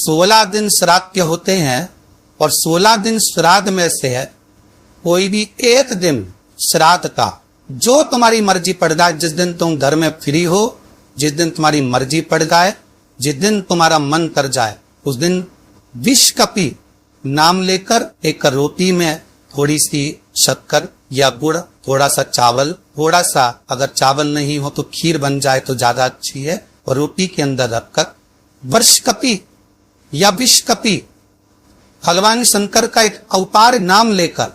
16 दिन श्राद्ध के होते हैं और 16 दिन श्राद्ध में से है कोई भी एक दिन श्राद्ध का जो तुम्हारी मर्जी पड़ जाए, जिस दिन तुम घर में फ्री हो, जिस दिन तुम्हारी मर्जी पड़ जाए, जिस दिन तुम्हारा मन कर जाए, उस दिन विष कपि नाम लेकर एक रोटी में थोड़ी सी शक्कर या गुड़, थोड़ा सा चावल, थोड़ा सा अगर चावल नहीं हो तो खीर बन जाए तो ज्यादा अच्छी है, और रोटी के अंदर रखकर वर्ष कपि या विष कपि भगवान शंकर का एक अवतार नाम लेकर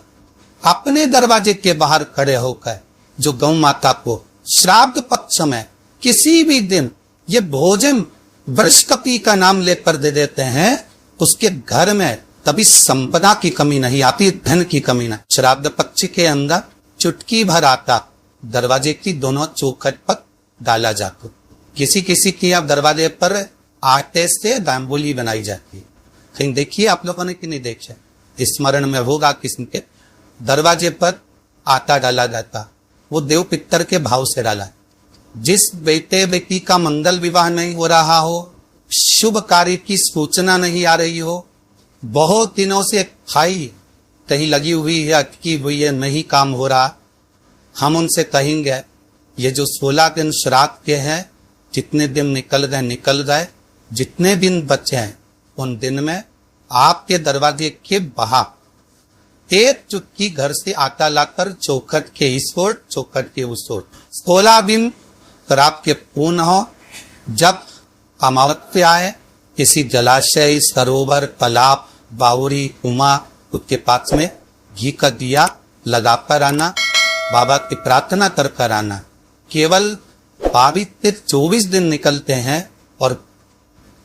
अपने दरवाजे के बाहर खड़े होकर जो गौ माता को श्राद्ध पक्ष में किसी भी दिन ये भोजन वर्ष कपि का नाम लेकर दे देते हैं, उसके घर में तभी संपदा की कमी नहीं आती, धन की कमी नहीं। श्राद्ध पक्ष के अंदर चुटकी भर आटा दरवाजे की दोनों चौखट पर डाला जाता। किसी किसी की अब दरवाजे पर आटे से दाम्बोली बनाई जाती है, कहीं देखिए आप लोगों ने कि नहीं देखा, स्मरण में होगा किसी के दरवाजे पर आटा डाला जाता, वो देव पितर के भाव से डाला है। जिस बेटे बेटी का मंगल विवाह नहीं हो रहा हो, शुभ कार्य की सूचना नहीं आ रही हो, बहुत दिनों से खाई कहीं लगी हुई है, अटकी हुई है, नहीं काम हो रहा, हम उनसे कहेंगे ये जो 16 दिन श्राद्ध के हैं, जितने दिन निकल जाए, जितने दिन बचे हैं उन दिन में आपके दरवाजे के बाहर एक चुटकी घर से आटा लाकर चौखट के इस ओर चौखट के उस ओर 16 दिन पर आपके पूर्ण हो। जब अमावस्या आए किसी जलाशय, सरोवर, तालाब, बावरी, कुआं उसके पास में घी का दिया लगाकर आना, बाबा की प्रार्थना कर आना। केवल पवित्र 24 दिन निकलते हैं और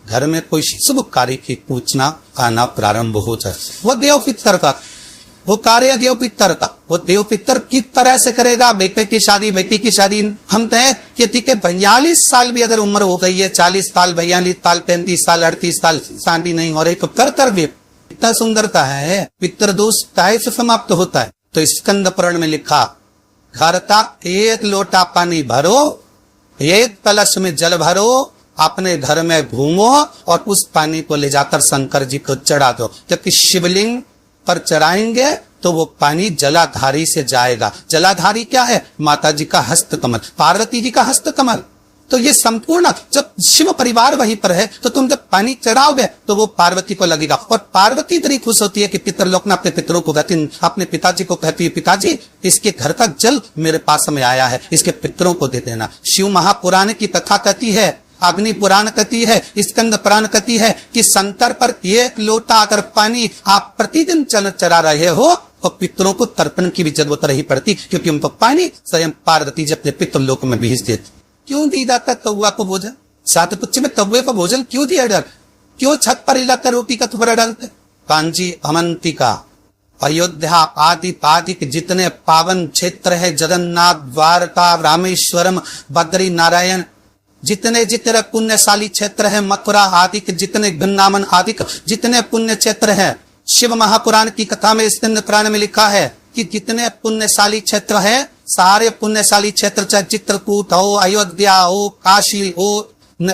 घर में कोई शुभ कार्य की सूचना आना प्रारंभ हो जाए। वो देव पितर का वो कार्य देव पितर का, वो देव पितर किस तरह से करेगा? बेटे की शादी, बेटी की शादी, हम कहें कि ठीक है 42 साल भी अगर उम्र हो गई है, 40 साल, 42 साल, 35 साल, 38 साल शादी नहीं हो रही तो कर्तव्य इतना सुंदरता है, पितर दोष काय से समाप्त होता है। तो स्कंद पुराण में लिखा, घर तक एक लोटा पानी भरो, एक कलश में जल भरो, अपने घर में घूमो और उस पानी को ले जाकर शंकर जी को चढ़ा दो। जबकि शिवलिंग पर चढ़ाएंगे तो वो पानी जलाधारी से जाएगा। जलाधारी क्या है? माता जी का हस्त कमल, पार्वती जी का हस्त कमल। तो ये संपूर्ण जब शिव परिवार वहीं पर है तो तुम जब पानी चढ़ाओगे तो वो पार्वती को लगेगा, और पार्वती इतनी खुश होती है कि पितरलोक ने अपने पितरों को कहती, अपने पिताजी को कहती है, पिताजी इसके घर का जल मेरे पास में आया है, इसके पितरों को दे देना। शिव महापुराण की कथा कहती है, अग्नि पुराण कहती है, स्कंद पुराण कहती है कि शंकर पर एक लोटा अगर पानी आप प्रतिदिन चढ़ा रहे हो और पितरों को तर्पण की भी जरूरत नहीं पड़ती, क्योंकि उनको पानी स्वयं पार्वती जी अपने पितरलोक में भेज देती। क्यों दी जाता कौआ को भोजन? सात पुच्छ में कौए को भोजन क्यों दिया डर? क्यों छत पर इलाकर रोटी का टुकड़ा डालते? कांची, अवंतिका, अयोध्या आदि पादि के जितने पावन क्षेत्र है, जगन्नाथ, द्वारका, रामेश्वरम, बद्री नारायण, जितने जितने पुण्यशाली क्षेत्र है, मथुरा आदि के जितने वृंदावन आदि जितने पुण्य क्षेत्र है, शिव महापुराण की कथा में स्कंद पुराण में लिखा है कि जितने पुण्यशाली क्षेत्र है, सारे पुण्यशाली क्षेत्र चाहे चित्रकूट हो, अयोध्या हो, काशी हो,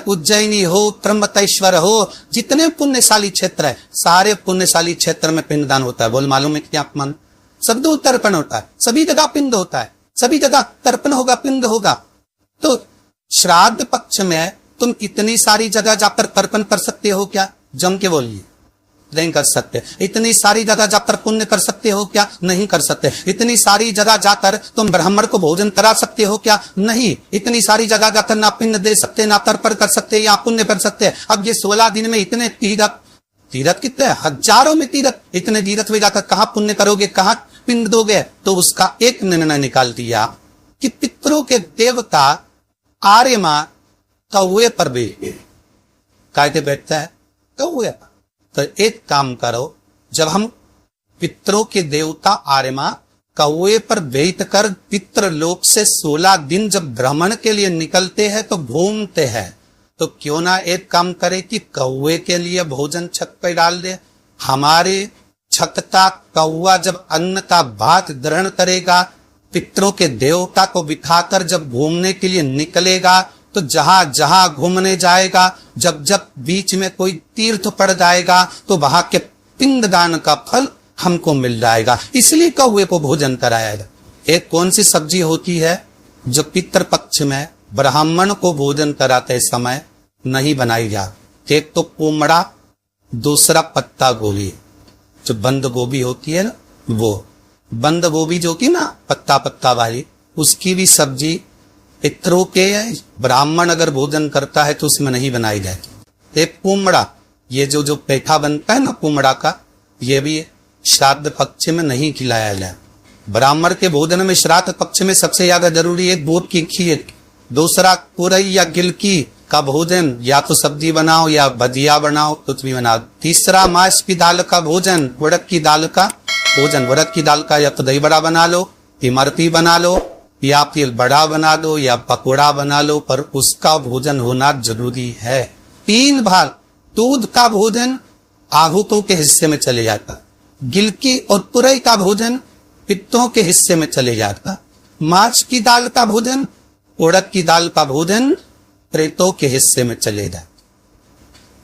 उज्जैनी हो, त्र्यंबकेश्वर हो, जितने पुण्यशाली क्षेत्र है, सारे पुण्यशाली क्षेत्र में पिंडदान होता है। बोल मालूम है क्या मन? सब दो तर्पण होता है, सभी जगह पिंड होता है, सभी जगह तर्पण होगा, पिंड होगा। तो श्राद्ध पक्ष में तुम इतनी सारी जगह जाकर तर्पण कर सकते हो क्या? जम के बोलिए, नहीं कर सकते। इतनी सारी जगह जाकर पुण्य कर सकते हो क्या? नहीं कर सकते। इतनी सारी जगह जाकर तुम ब्राह्मण को भोजन करा सकते हो क्या? नहीं। इतनी सारी जगह जाकर ना पिंड दे सकते, ना तर्पण कर सकते, या पुण्य कर सकते। अब ये 16 दिन में इतने तीरथ कितने हजारों में तीरथ, इतने तीरथ में जाकर कहाँ पुण्य करोगे, कहाँ पिंड दोगे? तो उसका एक निर्णय निकाल दिया कि पितरों के देवता आर्यमा कौए पर कायदे बैठता है, कौए। तो एक काम करो, जब हम पितरों के देवता आर्यमा कौए पर बैठ कर पितृलोक से 16 दिन जब भ्रमण के लिए निकलते हैं तो घूमते हैं, तो क्यों ना एक काम करे कि कौए के लिए भोजन छत पर डाल दे। हमारे छत का कौआ जब अन्न का भात ग्रहण करेगा, पितरों के देवता को बिठाकर जब घूमने के लिए निकलेगा, तो जहां जहां घूमने जाएगा, जब जब बीच में कोई तीर्थ पड़ जाएगा तो वहां के पिंडदान का फल हमको मिल जाएगा। इसलिए कौवे को भोजन कराया जाए। एक कौन सी सब्जी होती है जो पितृपक्ष में ब्राह्मण को भोजन कराते समय नहीं बनाई जाती? एक तो कोमड़ा, दूसरा पत्ता गोभी। जो बंद गोभी होती है ना, वो बंद गोभी जो की ना पत्ता पत्ता वाली, उसकी भी सब्जी पितरों के ब्राह्मण अगर भोजन करता है तो उसमें नहीं बनाई जाती। एक कुमड़ा, ये जो पेठा बनता है ना कुमड़ा का, ये भी श्राद्ध पक्ष में नहीं खिलाया जाए। ब्राह्मण के भोजन में श्राद्ध पक्ष में सबसे ज्यादा जरूरी है दूध की खीर, दूसरा कुरई या गिलकी का भोजन, या तो सब्जी बनाओ या भजिया बनाओ, कुछ भी बनाओ। तीसरा मांस की दाल का भोजन, उड़द की दाल का भोजन। उड़द की दाल का या तो दही बड़ा बना लो, इमरती बना लो, या फिर बड़ा बना दो, या पकौड़ा बना लो, पर उसका भोजन होना जरूरी है। 3 भाग दूध का भोजन आहूतों के हिस्से में चले जाता, गिलकी और तुरई का भोजन पित्तों के हिस्से में चले जाता, मांस की दाल का भोजन, उड़द की दाल का भोजन प्रेतों के हिस्से में चले जाता।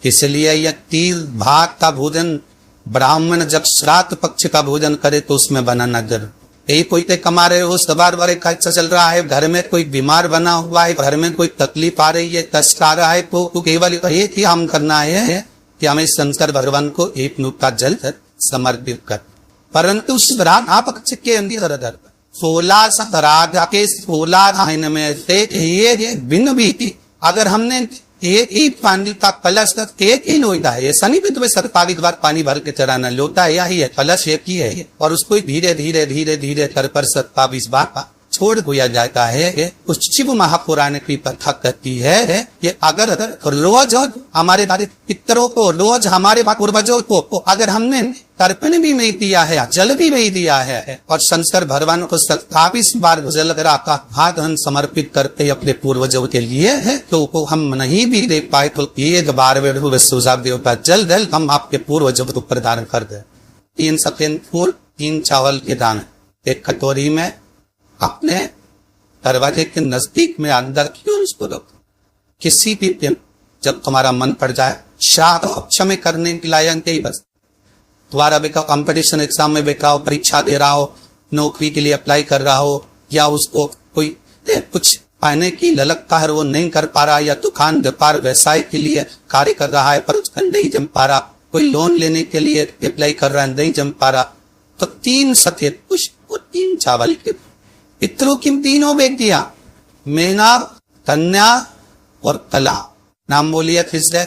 इसलिए यह 3 भाग का भोजन ब्राह्मण जब श्राद्ध पक्ष का भोजन करे तो उसमें बनाना जरूर। यही कोई ते कमा रहे हो, सवार वारे खर्चा चल रहा है, घर में कोई बीमार बना हुआ है, घर में कोई तकलीफ आ रही है, कष्ट आ रहा है, तो केवल एक ही हम करना है कि हमें शंकर भगवान को एक नूत का जल समर्पित कर। परंतु श्राद्ध पक्ष के अंदर 16 श्राद्ध के 16 महीने में से ये भिन्न भी थी। अगर हमने एक ही पानी का कलश तक एक ही लोटा है, ऐसा नहीं तुम्हें 27 बार पानी भर के चढ़ाना, लोटा यही है, कलश एक ही है, और उसको धीरे धीरे धीरे धीरे कर 27 बार छोड़ दिया जाता है। उस शिव महापुराण की कथा कहती है कि अगर रोज हमारे पितरों को, रोज हमारे पूर्वजों को अगर हमने तर्पण भी नहीं दिया है, जल भी नहीं दिया है, और शंकर भगवान को 27 बार जल का हाथ समर्पित करते अपने पूर्वजों के लिए है, तो हम नहीं भी दे पाए तो एक बार सुझाव देवता जल जल हम आपके पूर्वजों को प्रदान कर दे। 3 सफेद फूल, 3 चावल के दाने एक कटोरी में अपने दरवाजे के नजदीक में अंदर क्यों उसको रखो। किसी भी दिन जब तुम्हारा मन पड़ जाए, श्राद्ध पक्ष में करने के लायक ही बस तुम्हारा बेटा कंपटीशन एग्जाम में बैठा हो, परीक्षा दे रहा हो, नौकरी के लिए अप्लाई कर रहा हो, या उसको कोई कुछ पाने की ललकता है वो नहीं कर पा रहा, या दुकान व्यापार व्यवसाय के लिए कार्य कर रहा है पर उसका नहीं जम पा रहा, कोई लोन लेने के लिए अप्लाई कर रहा है नहीं जम पा रहा, तो 3 सफेद पुष्प और 3 चावल के पितरों की 3 बेटियां मेना, कन्या और कला। नाम बोलिए फिर से,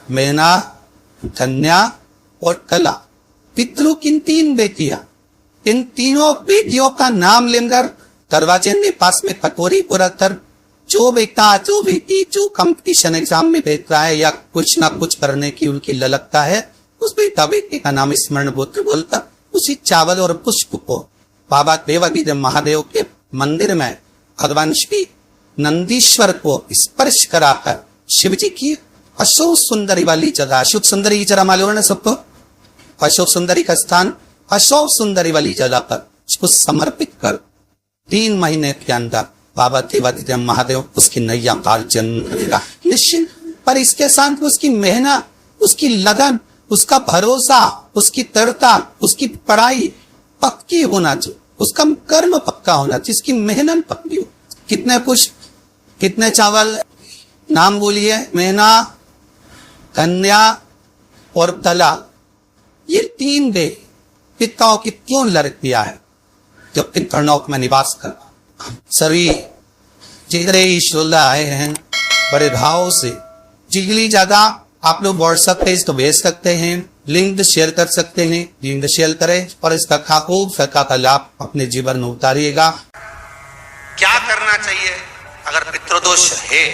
मेना, कन्या और कला। पितरों की 3 बेटियां, इन 3 बेटियों का नाम लेकर दरवाजे के पास में कटोरी पूरा कर, जो बेटा जो बेटी जो कंपटीशन एग्जाम में बैठ रहा है या कुछ ना कुछ करने की उनकी ललकता है, उस बेटा बेटी का नाम स्मरण बोलता उसी चावल और पुष्प को बाबा देवादिदेव महादेव के मंदिर में भगवान श्री नंदीश्वर को स्पर्श कराकर शिव जी की अशोक सुंदरी वाली जगह, अशोक सुंदरी जगह मालूम है ना सबको, अशोक सुंदरी का स्थान अशोक सुंदरी वाली जगह पर उसको समर्पित कर 3 महीने के अंदर बाबा देवादिदेव महादेव उसकी नैया काल जन्म करेगा निश्चित। पर इसके साथ उसकी मेहनत, उसकी लगन, उसका भरोसा, उसकी दृढ़ता, उसकी पढ़ाई पक्की होना चाहिए, उसका कर्म पक्का होना चाहिए, इसकी मेहनत पक्की हो। कितने पुष्प, कितने चावल, नाम बोलिए, मेहना, कन्या और कला, ये 3 दे पिताओं की क्यों लड़कियां है जो पितरनौक में निवास कर सभी जिगरे ईश्वर आए हैं बड़े भाव से। जिगली जगह आप लोग व्हाट्सएप पेज तो भेज सकते हैं, लिंक शेयर कर सकते हैं, लिंक शेयर करें और इसका खूब सका का लाभ अपने जीवन में उतारिएगा। क्या करना चाहिए अगर पितृदोष है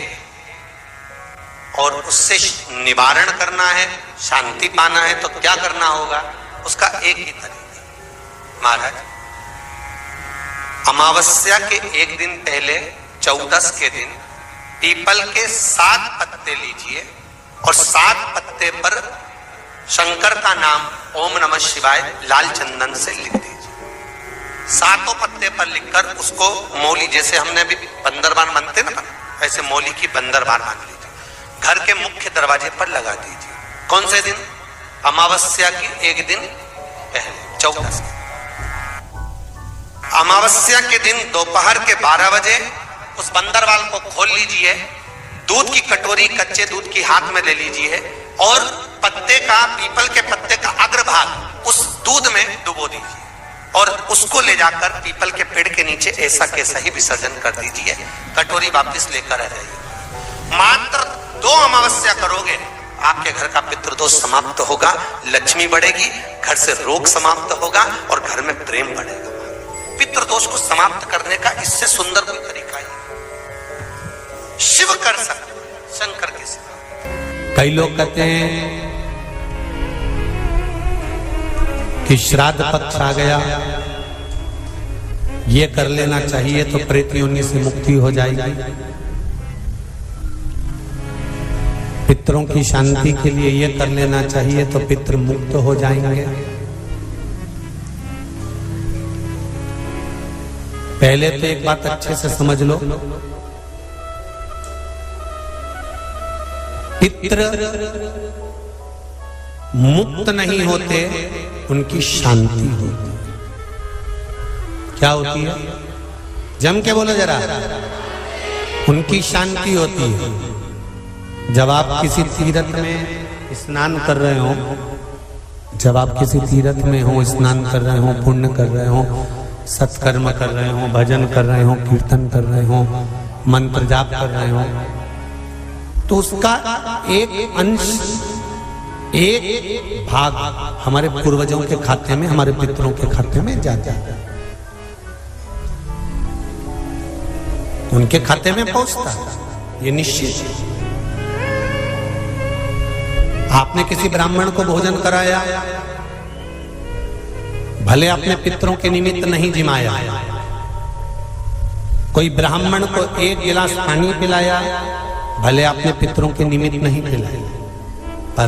और उससे निवारण करना है, शांति पाना है, तो क्या करना होगा? उसका एक ही तरीका महाराज, अमावस्या के एक दिन पहले 14 के दिन पीपल के 7 पत्ते लीजिए और 7 पत्ते पर शंकर का नाम ओम नमः शिवाय लाल चंदन से लिख दीजिए। 7 पत्ते पर लिखकर उसको मौली, जैसे हमने अभी 15 बार मनते ना ऐसे मौली की बंदरबार मान लीजिए, घर के मुख्य दरवाजे पर लगा दीजिए। कौन से दिन? अमावस्या की एक दिन पहले, 14 अमावस्या के दिन दोपहर के 12 बजे उस बंदरवाल को खोल लीजिए, दूध की कटोरी कच्चे दूध की हाथ में ले लीजिए और पत्ते का, पीपल के पत्ते का अग्रभाग उस दूध में डुबो दीजिए और उसको ले जाकर पीपल के पेड़ के नीचे ऐसा कैसा ही विसर्जन कर दीजिए। कटोरी वापस लेकर आ जाइए। मात्र 2 अमावस्या करोगे, आपके घर का पितृदोष समाप्त होगा, लक्ष्मी बढ़ेगी, घर से रोग समाप्त होगा और घर में प्रेम बढ़ेगा। पितृदोष को समाप्त करने का इससे सुंदर कोई तरीका ही शिव कर सकते, शंकर के सिवा। कई लोग कहते हैं कि श्राद्ध पक्ष आ गया, ये कर लेना चाहिए तो प्रेत योनि से मुक्ति हो जाएगी। पितरों की शांति के लिए ये कर लेना चाहिए तो पितृ मुक्त हो जाएंगे। पहले तो एक बात अच्छे से समझ लो, पितृ मुक्त नहीं होते, उनकी शांति होती। क्या होती है? जम के बोलो जरा। उनकी शांति होती है। जब आप किसी तीर्थ में स्नान कर रहे हो, जब आप किसी तीर्थ में हो, स्नान कर रहे हो, पुण्य कर रहे हो, सत्कर्म कर रहे हो, भजन कर रहे हो, कीर्तन कर रहे हो, मंत्र जाप कर रहे हो, तो उसका एक अंश, एक भाग हमारे पूर्वजों के खाते में, हमारे पितरों के खाते में जाता है, उनके खाते में पहुंचता है, ये निश्चित है। आपने किसी ब्राह्मण को भोजन कराया, भले अपने पितरों के निमित्त नहीं जिमाया, कोई ब्राह्मण को 1 गिलास पानी पिलाया, भले अपने पितरों के निमित्त नहीं पिलाया, पर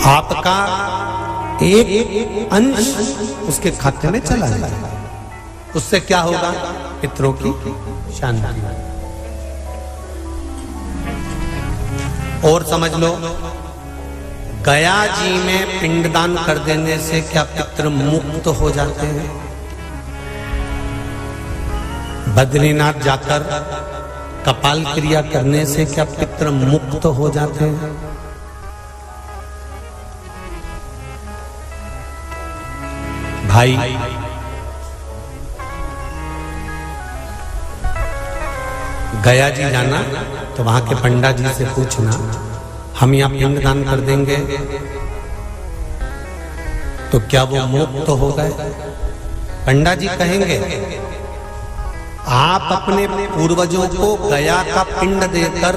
आपका एक अंश उसके खाते में चला जाएगा। उससे क्या होगा? पितरों की शांति। और समझ लो, गया जी में पिंडदान कर देने से क्या पितृ मुक्त हो जाते हैं? बद्रीनाथ जाकर कपाल क्रिया करने से क्या पितृ मुक्त हो जाते हैं? भाई, गया जी जाना तो वहां के पंडा जी से पूछना, हम यहाँ पिंडदान कर देंगे तो क्या वो मुक्त हो गए? पंडा जी कहेंगे, आप अपने पूर्वजों को गया का पिंड देकर,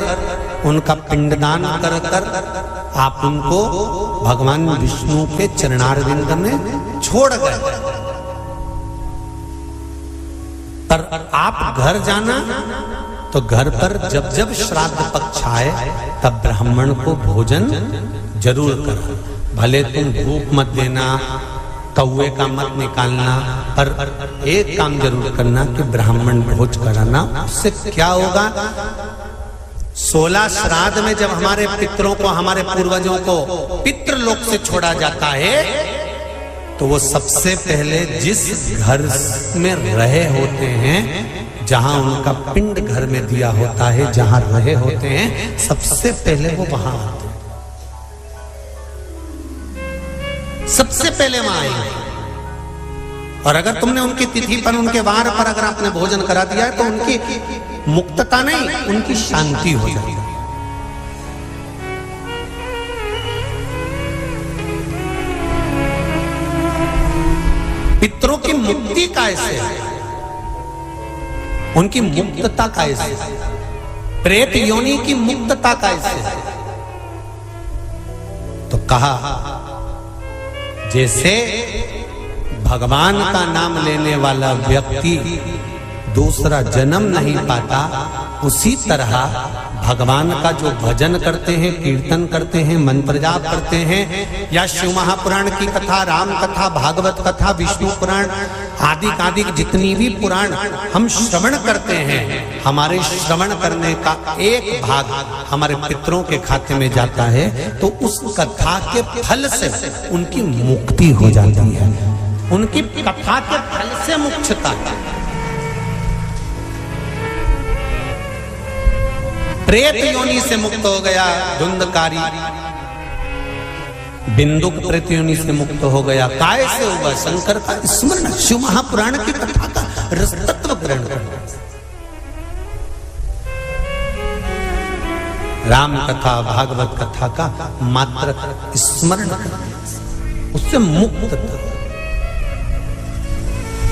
उनका पिंडदान कर कर आप उनको भगवान विष्णु के चरणारविंद में छोड़ गए। पर आप घर जाना तो घर पर जब जब श्राद्ध पक्ष आए तब ब्राह्मण को भोजन जरूर करो। भले तुम धूप मत देना, कौवे का मत निकालना, पर एक काम जरूर करना कि ब्राह्मण भोज कराना। उससे क्या होगा? 16 श्राद्ध में जब हमारे पितरों को, हमारे पूर्वजों को पितृलोक से छोड़ा जाता है तो वो सबसे पहले जिस घर में रहे होते हैं, जहां उनका पिंड घर में दिया होता है, जहां रहे होते हैं, सबसे पहले वो वहां आते हैं, सबसे पहले वहां आएंगे। और अगर तुमने उनकी तिथि पर, उनके वार पर अगर आपने भोजन करा दिया है तो उनकी मुक्तता नहीं, उनकी शांति हो जाएगी। पितरों की मुक्ति कैसे है? उनकी मुक्तता कैसे है? प्रेत योनि की मुक्तता कैसे है? तो कहा, जैसे भगवान का नाम लेने वाला व्यक्ति दूसरा जन्म नहीं पाता, उसी तरह भगवान का जो भजन करते हैं, कीर्तन करते हैं, मंत्र जाप करते हैं, या शिव महापुराण की कथा, राम कथा, भागवत कथा, विष्णु पुराण आदि जितनी भी पुराण हम श्रवण करते हैं, हमारे श्रवण करने का एक भाग हमारे पितरों के खाते में जाता है, तो उस कथा के फल से उनकी मुक्ति हो जाती है, उनकी कथा के फल से मुक्तता। प्रेत योनि से मुक्त हो गया धुंधकारी, बिंदुक प्रेत योनि से मुक्त हो गया, काय से होगा? शंकर का स्मरण, शिव महापुराण की कथा का रस तत्व ग्रहण करना, राम कथा, भागवत कथा का मात्र स्मरण करना, उससे मुक्त